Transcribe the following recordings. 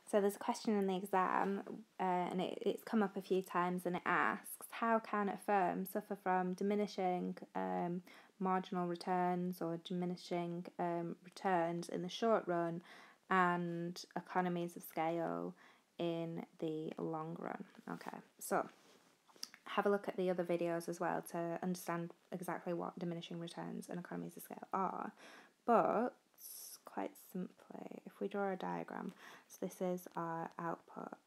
So there's a question in the exam, and it's come up a few times, and it asks, how can a firm suffer from diminishing marginal returns or diminishing returns in the short run and economies of scale in the long run? Okay, so have a look at the other videos as well to understand exactly what diminishing returns and economies of scale are. But quite simply, if we draw a diagram, so this is our output,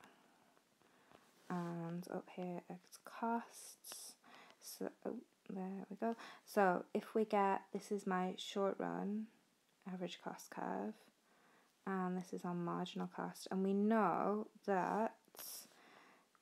and up here it's costs. So there we go. So if we get, this is my short run average cost curve, and this is our marginal cost, and we know that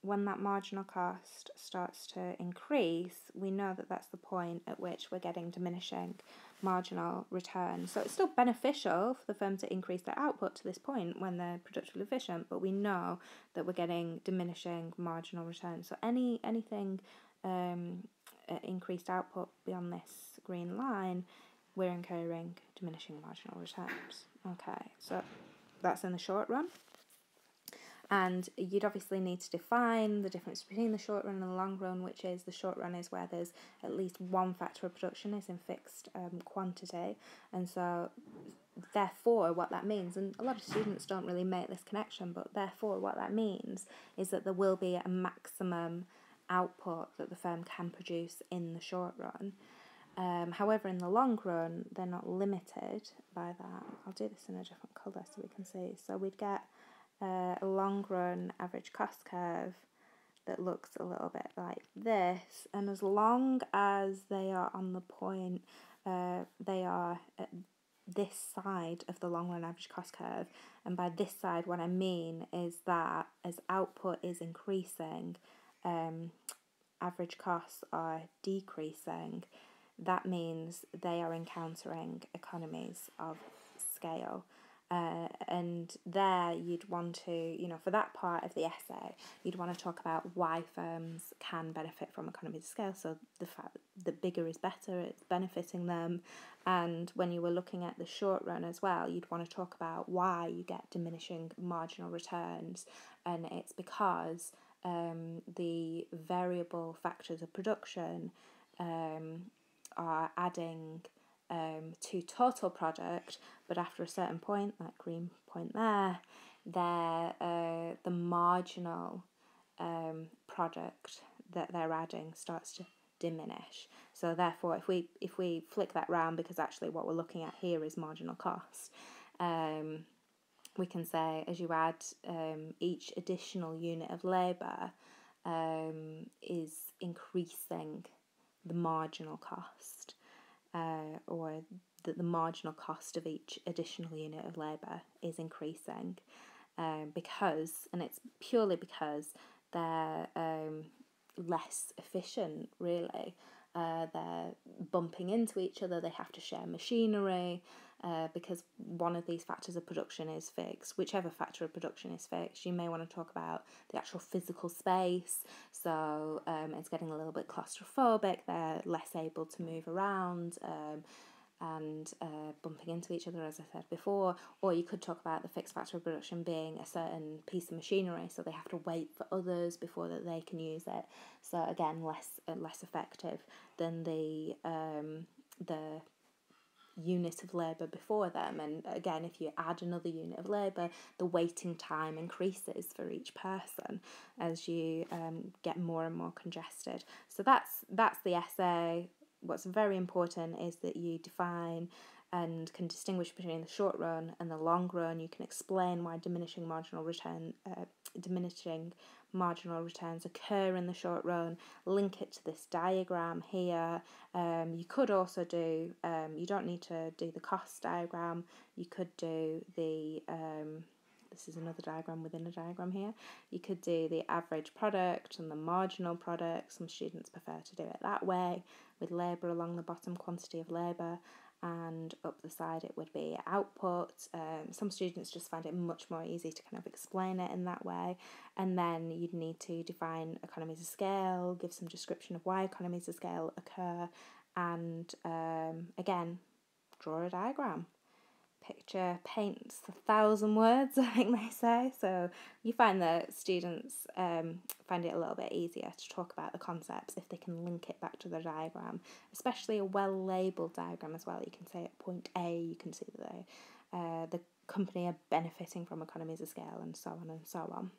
when that marginal cost starts to increase, we know that that's the point at which we're getting diminishing marginal return. So it's still beneficial for the firm to increase their output to this point when they're productively efficient, but we know that we're getting diminishing marginal return. So anything increased output beyond this green line, we're incurring diminishing marginal returns. Okay, so that's in the short run. And you'd obviously need to define the difference between the short run and the long run, which is the short run is where there's at least one factor of production is in fixed quantity. And so therefore what that means, and a lot of students don't really make this connection, but therefore what that means is that there will be a maximum output that the firm can produce in the short run. However, in the long run, they're not limited by that. I'll do this in a different colour so we can see. So we'd get a long run average cost curve that looks a little bit like this, and as long as they are on the point, they are at this side of the long run average cost curve, and by this side what I mean is that as output is increasing, average costs are decreasing. That means they are encountering economies of scale. And there you'd want to, for that part of the essay, you'd want to talk about why firms can benefit from economies of scale. So the fact that bigger is better, it's benefiting them. And when you were looking at the short run as well, you'd want to talk about why you get diminishing marginal returns. And it's because the variable factors of production are adding to total product, but after a certain point, that green point there, the marginal product that they're adding starts to diminish. So therefore, if we flick that round, because actually what we're looking at here is marginal cost, we can say as you add each additional unit of labour is increasing the marginal cost. Or that the marginal cost of each additional unit of labour is increasing because, and it's purely because they're less efficient, really. They're bumping into each other, they have to share machinery because one of these factors of production is fixed. Whichever factor of production is fixed, you may want to talk about the actual physical space. So it's getting a little bit claustrophobic, they're less able to move around and bumping into each other, as I said before. Or you could talk about the fixed factor of production being a certain piece of machinery, so they have to wait for others before that they can use it. So again, less effective than the unit of labour before them. And again, if you add another unit of labour, the waiting time increases for each person as you get more and more congested. So that's the essay. What's very important is that you define and can distinguish between the short run and the long run. You can explain why diminishing marginal returns occur in the short run, link it to this diagram here. You could also do, you don't need to do the cost diagram, you could do the, this is another diagram within a diagram here, you could do the average product and the marginal product. Some students prefer to do it that way, with labour along the bottom, quantity of labour, and up the side it would be output. Some students just find it much more easy to kind of explain it in that way. And then you'd need to define economies of scale, give some description of why economies of scale occur, and again, draw a diagram. picture paints 1,000 words, I think they say. So you find that students find it a little bit easier to talk about the concepts if they can link it back to the diagram, especially a well-labelled diagram as well. You can say at point A, you can see that the company are benefiting from economies of scale and so on and so on.